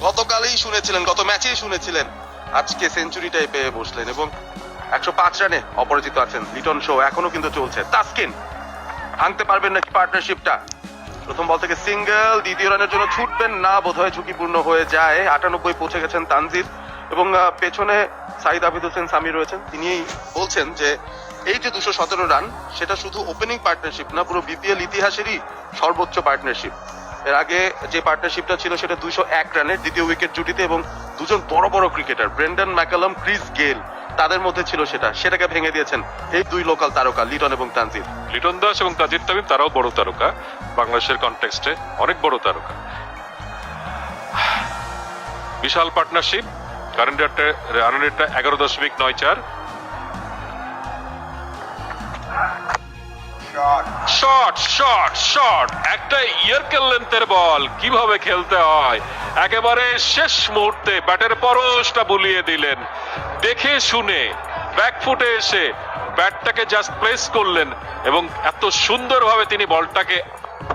গতকালই শুনেছিলেন, গত ম্যাচেই শুনেছিলেন, আজকে সেঞ্চুরিটাই পেয়ে বসলেন এবং 105 রানে অপরাজিত আছেন। লিটন শো এখনো কিন্তু চলছে। তাসকিন ভাঙতে পারবেন নাকি পার্টনারশিপটা? প্রথম বল থেকে সিঙ্গেল, দ্বিতীয় রানের জন্য ছুটবেন না, বোধহয় ঝুঁকিপূর্ণ হয়ে যায়। 98 পৌঁছে গেছেন তানজিদ এবং পেছনে সাইদ আবিদ হোসেন সামি রয়েছেন। তিনি বলছেন যে এই যে 217 রান, সেটা শুধু ওপেনিং পার্টনারশিপ না, পুরো বিপিএল ইতিহাসেরই সর্বোচ্চ পার্টনারশিপ। এর আগে যে পার্টনারশিপটা ছিল সেটা 201 রানের দ্বিতীয় উইকেট জুটিতে এবং দুজন বড় বড় cricketer Brendon McCullum, Chris Gayle, তাদের মধ্যে ছিল সেটাকে ভেঙে দিয়েছেন এই দুই লোকাল তারকা লিটন এবং তানজিদ। লিটন দাস এবং তানজিদ তামিম তারাও বড় তারকা, বাংলাদেশের কনটেক্সটে অনেক বড় তারকা। বিশাল পার্টনারশিপ। কারেন্ট রান রেটটা 11.94। শট শট শট, একটা ইয়ারকেল লেন্থের বল কিভাবে খেলতে হয় একেবারে শেষ মুহূর্তে ব্যাটের পরশটা বুলিয়ে দিলেন। দেখে শুনে ব্যাকফুটে এসে ব্যাটটাকে জাস্ট প্লেস করলেন এবং এত সুন্দরভাবে তিনি বলটাকে,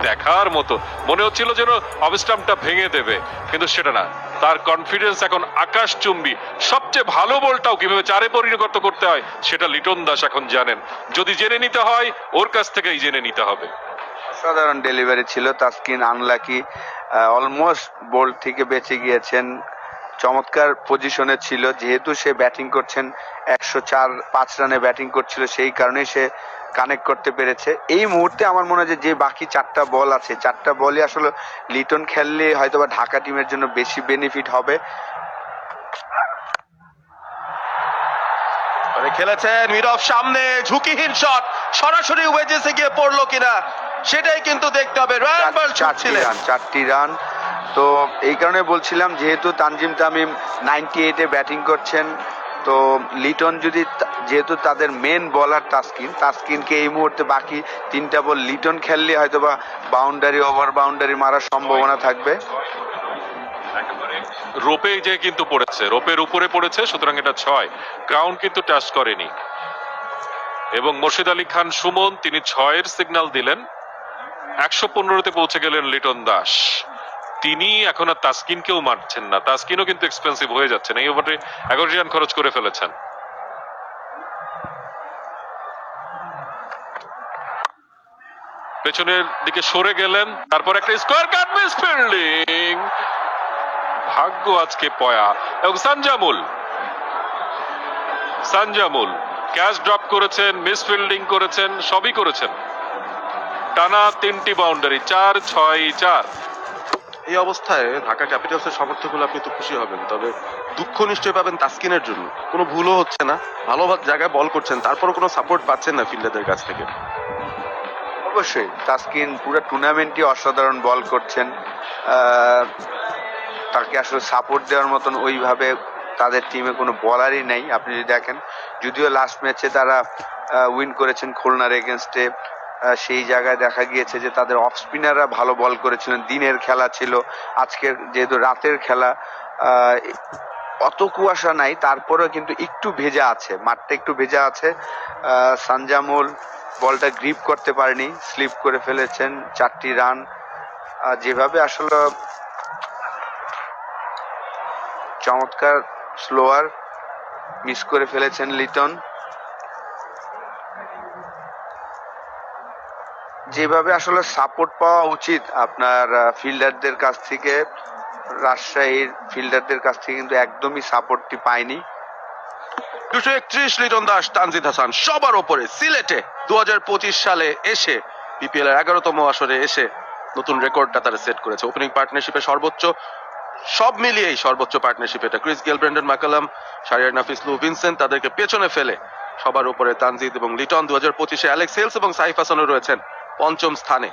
দেখার মতো মনে হচ্ছিল যেন অবস্টাম্পটা ভেঙে দেবে, কিন্তু সেটা না। তার কনফিডেন্স এখন আকাশচুম্বী। সবচেয়ে ভালো বলটাও কিভাবে চারে পরিণত করতে হয় সেটা লিটন দাস এখন জানেন। যদি জেনে নিতে হয় ওর কাছ থেকেই জেনে নিতে হবে। সাধারণ ডেলিভারি ছিল। তাসকিন আনলাকি, অলমোস্ট বোল্ড থেকে বেঁচে গিয়েছেন। চমৎকার পজিশনে ছিল, যেহেতু সে ব্যাটিং করছেন 104 রানে ব্যাটিং করছিল, সেই কারণে সে কানেক্ট করতে পেরেছে। এই মুহূর্তে আমার মনে হয় যে বাকি 4টা বল আছে, 4টা বলই আসলে লিটন খেললে হয়তোবা ঢাকা টিমের জন্য বেশি বেনিফিট হবে। খেলেছেন মিড অফ, সামনে ঝুঁকিহীন শট, সরাসরি ওয়েজেসে গিয়ে পড়লো কিনা সেটাই কিন্তু দেখতে হবে। 4টি রান। তো এই কারণে বলছিলাম, যেহেতু তানজিম তামিম 98-এ ব্যাটিং করছেন, তো লিটন যদি, যেহেতু তাদের মেন বলার তাসকিনকে এই মুহূর্তে বাকি 3টা বল লিটন খেললে হয়তোবা বাউন্ডারি, ওভার বাউন্ডারি মারার সম্ভাবনা থাকবে। রোপে যে কিন্তু পড়েছে, রোপের উপরে পড়েছে, সুতরাং এটা 6। গ্রাউন্ড কিন্তু টাচ করেনি এবং মোর্শেদ আলী খান সুমন তিনি 6-এর সিগন্যাল দিলেন। 115-তে পৌঁছে গেলেন লিটন দাস। তিনি এখন আর তাসকিনকেও মারছেন না। তাসকিনও কিন্তু এক্সপেন্সিভ হয়ে যাচ্ছেন। এই ওভারে 11 রান খরচ করে ফেলেছেন। পেছনের দিকে সরে গেলেন, তারপর একটা স্কোয়ার কাট, মিস ফিল্ডিং। ভাগ্য আজকে পয়া। এবং সানজামুল ক্যাচ ড্রপ করেছেন, মিস ফিল্ডিং করেছেন, সবই করেছেন। টানা 3টি বাউন্ডারি, 4-6-4। এই অবস্থায় ঢাকা ক্যাপিটালসের সমর্থক হলে আপনি তো খুশি হবেন, তবে দুঃখ নিশ্চয়ই পাবেন তাসকিনের জন্য। কোনো ভুলও হচ্ছে না, ভালো জায়গায় বল করছেন, তারপরও কোনো সাপোর্ট পাচ্ছেন না ফিল্ডারদের কাছ থেকে। অবশ্যই তাসকিন পুরো টুর্নামেন্টই অসাধারণ বল করছেন। তাকে আসলে সাপোর্ট দেওয়ার মতন ওইভাবে তাদের টিমে কোনো বলারই নেই। আপনি যদি দেখেন, যদিও লাস্ট ম্যাচে তারা উইন করেছেন খুলনার এগেনস্টে, সেই জায়গায় দেখা গিয়েছে যে তাদের অফ স্পিনাররা ভালো বল করেছিলেন। দিনের খেলা ছিল, আজকের যেহেতু রাতের খেলা, অত কুয়াশা নাই, তারপরেও কিন্তু একটু ভেজা আছে, মাঠটা একটু ভেজা আছে। সানজামুল বলটা গ্রিপ করতে পারেনি, স্লিপ করে ফেলেছেন। 4টি রান। যেভাবে আসলে চমৎকার স্লোয়ার মিস করে ফেলেছেন লিটন। যেভাবে আসলে সাপোর্ট পাওয়া উচিত আপনার ফিল্ডারদের কাছ থেকে, রাজশাহীর ফিল্ডারদের কাছ থেকে কিন্তু একদমই সাপোর্টটি পায়নি। 231 লিটন দাস, তানজিদ হাসান সবার ওপরে। সিলেটে 2025 সালে এসে বিপিএল এর 11তম আসরে এসে নতুন রেকর্ডটা তারা সেট করেছে। ওপেনিং পার্টনারশিপে সর্বোচ্চ, সব মিলিয়েই সর্বোচ্চ পার্টনারশিপ এটা। Chris Gayle, Brendon McCullum, Shahriar নাফিস, লু ভিনসেন্ট, তাদেরকে পেছনে ফেলে সবার উপরে তানজিদ এবং লিটন। 2025-এ অ্যালেক্স হেলস এবং সাইফ হাসানও রয়েছেন 5ম স্থানে।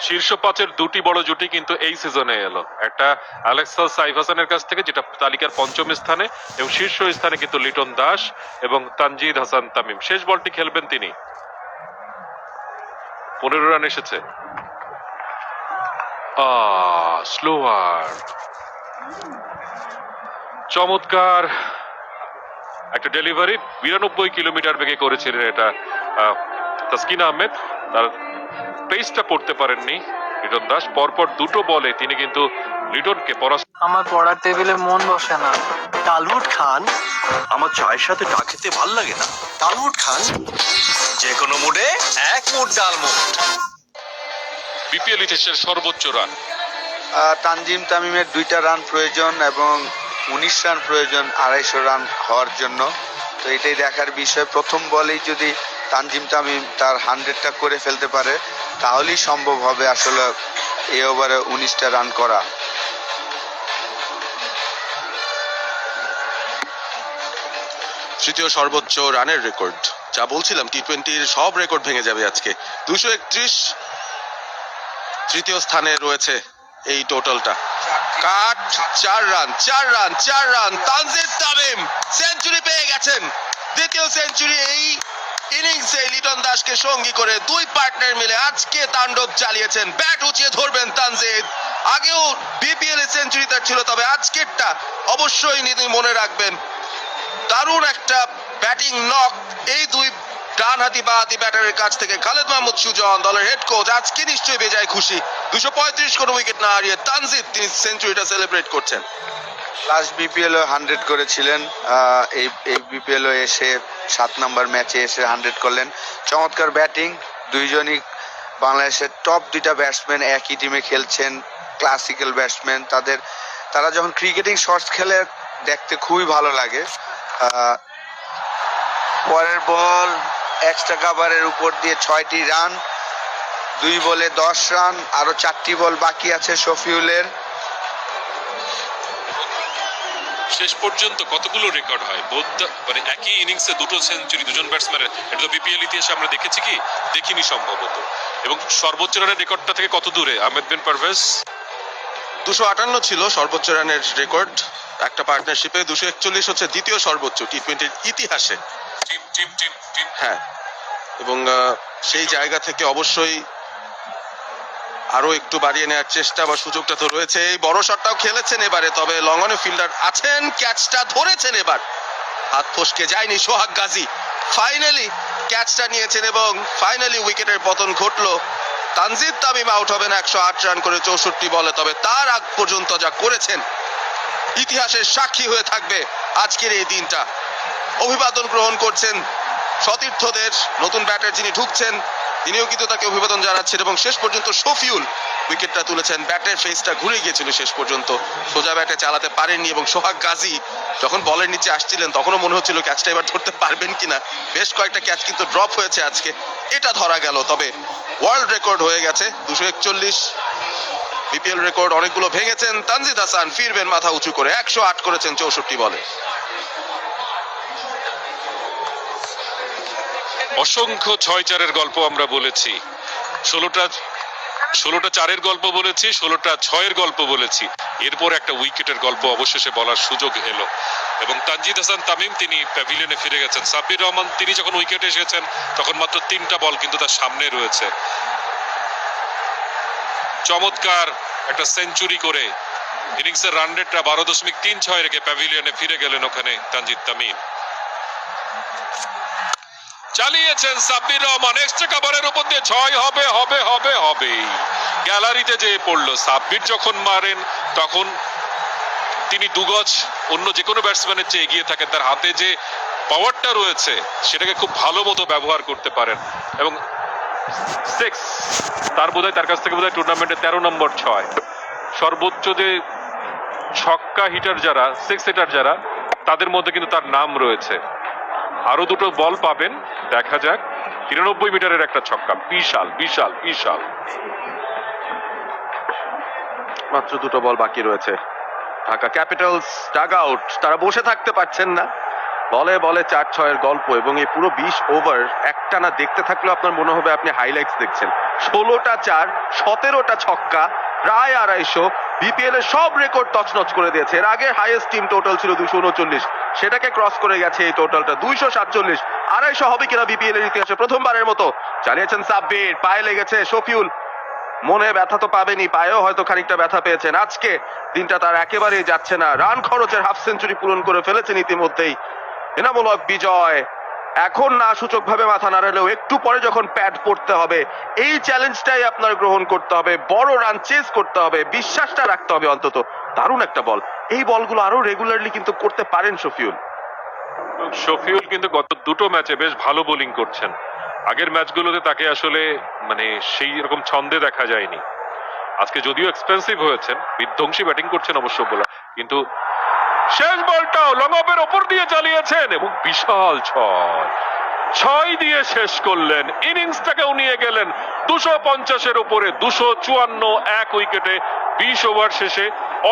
শীর্ষ 5-এর 2টি বড় জুটি কিন্তু এই সিজনে এলো। একটা অ্যালেক্স হেলস সাইফ হাসানের কাছ থেকে, যেটা তালিকার 5ম স্থানে, এবং শীর্ষ স্থানে কিন্তু লিটন দাস এবং তানজিদ হাসান তামিম। শেষ বলটি খেলবেন তিনি। 15 রান এসেছে। স্লোয়ার, চমৎকার একটা ডেলিভারি। 92 কিলোমিটার বেগে করেছিলেন এটা তাসকিন আহমেদ। তার পেসটা পড়তে পারেননি, লিটন দাস পরপর দুটো বলে তিনি কিন্তু লিটনকে পরাস্ত। আমার পড়ার টেবিলে মন বসে না। ডালমুট খান। আমার চায়ের সাথে চা খেতে ভাল লাগে না। ডালমুট খান, যে কোনো মুডে এক মুঠ ডালমুট। বিপিএল ইতিহাসের সর্বোচ্চ রান। তানজিম তামিমের 2টা রান প্রয়োজন এবং 19 রান প্রয়োজন 250 রান হওয়ার জন্য। তো এটাই দেখার বিষয়। প্রথম বলেই যদি তানজিম তামিম তার 100টা করে ফেলতে পারে তাহলেই সম্ভব হবে আসলে এই ওভারে 19টা রান করা। তৃতীয় সর্বোচ্চ রানের রেকর্ড, যা বলছিলাম টি20-র সব রেকর্ড ভেঙে যাবে আজকে। 231, তৃতীয় স্থানে রয়েছে এই টোটালটা। কাট 4 run 4 run 4 run, Tanzid Tamim century পেয়ে গেছেন। দ্বিতীয় সেঞ্চুরি এই ইনিংসে লিটন দাসকে সঙ্গী করে দুই পার্টনার মিলে আজকে তাণ্ডব চালিয়েছেন। ব্যাট উঁচিয়ে ধরবেন তানজিদ। আগেও বিপিএল এ সেঞ্চুরি তার ছিল, তবে আজকেরটা অবশ্যই তিনি মনে রাখবেন। দারুণ একটা ব্যাটিং নক এই দুই ডানহাতি বাঁহাতি ব্যাটারের কাছ থেকে। খালেদ মাহমুদ সুজন দলের হেড কোচ আজকে নিশ্চয়ই বেজায় খুশি। 235 কোনো উইকেট না হারিয়ে তানজিদ তিনি সেঞ্চুরিটা সেলিব্রেট করছেন। লাস্ট বিপিএল 100 করেছিলেন, এই বিপিএল এসে 7 নম্বর ম্যাচে এসে 100 করলেন। চমৎকার ব্যাটিং, দুইজনই বাংলাদেশের টপ 2টা ব্যাটসম্যান একই টিমে খেলছেন, ক্লাসিক্যাল ব্যাটসম্যান। তারা যখন ক্রিকেটিং শটস খেলে দেখতে খুবই ভালো লাগে। পরের বল এক্সট্রা কাভারের উপর দিয়ে 6টি রান, 2 বলে 10 রান, আরো 4টি বল বাকি আছে শফিউলের। শেষ পর্যন্ত কতগুলো রেকর্ড হয় মানে একই ইনিংসে দুটো সেঞ্চুরি দুজন ব্যাটসম্যানের, এটা তো বিপিএল ইতিহাসে আমরা দেখেছি কি দেখিনি সম্ভবত। এবং সর্বোচ্চ রানের রেকর্ডটা থেকে কত দূরে আহমেদ বিন পারভেজ? 258 ছিল সর্বোচ্চ রানের রেকর্ড একটা পার্টনারশিপে। 241 হচ্ছে দ্বিতীয় সর্বোচ্চ টি20-র ইতিহাসে। হ্যাঁ, এবং সেই জায়গা থেকে অবশ্যই আরো একটু বাড়িয়ে নেওয়ার চেষ্টা বা সুযোগটা তো রয়েছে। এই বড় শটটাও খেলেছেন এবারে, তবে লং অনে ফিল্ডার আছেন, ক্যাচটা ধরেছেন এবার। হাত ফসকে যায়নি সোহাগ গাজী, ফাইনালি ক্যাচটা নিয়েছেন এবং ফাইনালি উইকেটের পতন ঘটলো। তানজিদ তামিম আউট হবেন 108 রান করে 64 বলে, তবে তার আগ পর্যন্ত যা করেছেন ইতিহাসের সাক্ষী হয়ে থাকবে আজকের এই দিনটা। অভিবাদন গ্রহণ করছেন সতীর্থদের, নতুন ব্যাটার যিনি ঢুকছেন তিনিও কিন্তু তাকে অভিবাদন জানাচ্ছেন এবং শেষ পর্যন্ত শফিউল উইকেটটা তুলেছেন। ব্যাটের ফেসটা ঘুরে গিয়েছিল শেষ পর্যন্ত, সোজা ব্যাটে চালাতে পারেননি এবং সোহাগ গাজী যখন বলের নিচে আসছিলেন তখনও মনে হচ্ছিল ক্যাচটা এবার ধরতে পারবেন কিনা। বেশ কয়েকটা ক্যাচ কিন্তু ড্রপ হয়েছে আজকে, এটা ধরা গেল। তবে ওয়ার্ল্ড রেকর্ড হয়ে গেছে 241, বিপিএল রেকর্ড অনেকগুলো ভেঙেছেন তানজিদ হাসান। ফিরবেন মাথা উঁচু করে, 108 করেছেন 64 বলে। অসংখ্য 6-4-এর গল্প আমরা বলেছি, 16টা 4-এর গল্প বলেছি, 16টা 6-এর গল্প বলেছি। এরপর একটা উইকেটের গল্প অবশেষে বলার সুযোগ এলো এবং তানজিদ হাসান তামিম তিনি প্যাভিলিয়নে ফিরে গেছেন। সাব্বির রহমান তিনি যখন উইকেটে এসেছেন তখন মাত্র 3টা বল কিন্তু তার সামনে রয়েছে। চমৎকার একটা সেঞ্চুরি করে ইনিংসের রান রেটটা 12.36 রেখে প্যাভিলিয়নে ফিরে গেলেন ওখানে তানজিদ তামিম। চালিয়েছেন সাব্বির রহমান, এক্সট্রা কাভারের উপর দিয়ে 6 হবে হবে হবে হবে। গ্যালারিতে যেয়ে পড়লো। সাব্বির যখন মারেন তখন তিনি 2 গজ অন্য যে কোনো ব্যাটসম্যানের চেয়ে এগিয়ে থাকেন। তার হাতে যে পাওয়ারটা রয়েছে সেটাকে খুব ভালো মতো ব্যবহার করতে পারেন এবং 6 তার বোধহয় তার কাছ থেকে বোধহয় টুর্নামেন্টে 13 নম্বর 6। সর্বোচ্চ যে ছক্কা হিটার যারা, 6 হিটার যারা, তাদের মধ্যে কিন্তু তার নাম রয়েছে। আরো দুটো বল পাবেন, দেখা যাক। 93 মিটারের একটা ছক্কা, বিশাল বিশাল বিশাল। মাত্র 2টো বল বাকি রয়েছে। ঢাকা ক্যাপিটালস ডাগ আউট, তারা বসে থাকতে পারছেন না। বলে বলে 4-6-এর গল্প এবং এই পুরো 20 ওভার একটানা দেখতে থাকলে আপনার মনে হবে আপনি হাইলাইটস দেখছেন। 16টা 4, 17টা ছক্কা, প্রায় 250। বিপিএল এর সব রেকর্ড তছনছ করে দিয়েছে। এর আগে হাইয়েস্ট টিম টোটাল ছিল 239, সেটাকে ক্রস করে গেছে এই টোটালটা 247। 250 হবে কিনা বিপিএল এর ইতিহাসে প্রথমবারের মতো। চালিয়েছেন সাব্বির, পায়ে লেগেছে শফিউল, মনে ব্যথা তো পাবেনি, পায়েও হয়তো খানিকটা ব্যথা পেয়েছেন। আজকে দিনটা তার একেবারেই যাচ্ছে না। রান খরচের হাফ সেঞ্চুরি পূরণ করে ফেলেছেন ইতিমধ্যেই। এনামূলক বিজয় এখন না সূচকভাবে মাথা নাড়ালেও একটু পরে যখন প্যাড পড়তে হবে, এই চ্যালেঞ্জটাই আপনার গ্রহণ করতে হবে, বড় রান চেস করতে হবে, বিশ্বাসটা রাখতে হবে অন্তত। দারুণ একটা বল, এই বলগুলো আরো রেগুলারলি কিন্তু করতে পারেন শফিউল। শফিউল কিন্তু গত দুটো ম্যাচে বেশ ভালো বোলিং করছেন। আগের ম্যাচগুলোতে তাকে আসলে মানে সেই রকম ছন্দে দেখা যায়নি। আজকে যদিও এক্সপেন্সিভ হয়েছেন, বিধ্বংসী ব্যাটিং করছেন অবশ্য বোলার, কিন্তু শেষ বলটাও লং অফের ওপর দিয়ে চালিয়েছেন এবং বিশাল ছয় দিয়ে শেষ করলেন। ইনিংসটাকেও নিয়ে গেলেন 250-এর উপরে, 254 এক উইকেটে 20 ওভার শেষে।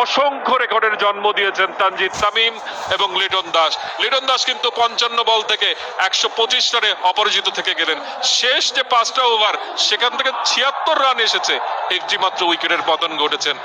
অসংখ্য রেকর্ডের জন্ম দিয়েছেন তানজিদ তামিম এবং লিটন দাস। লিটন দাস কিন্তু 55 বল থেকে 125 রানে অপরাজিত থেকে গেলেন। শেষ যে 5টা ওভার সেখান থেকে 76 রান এসেছে, একটি মাত্র উইকেটের পতন ঘটেছেন।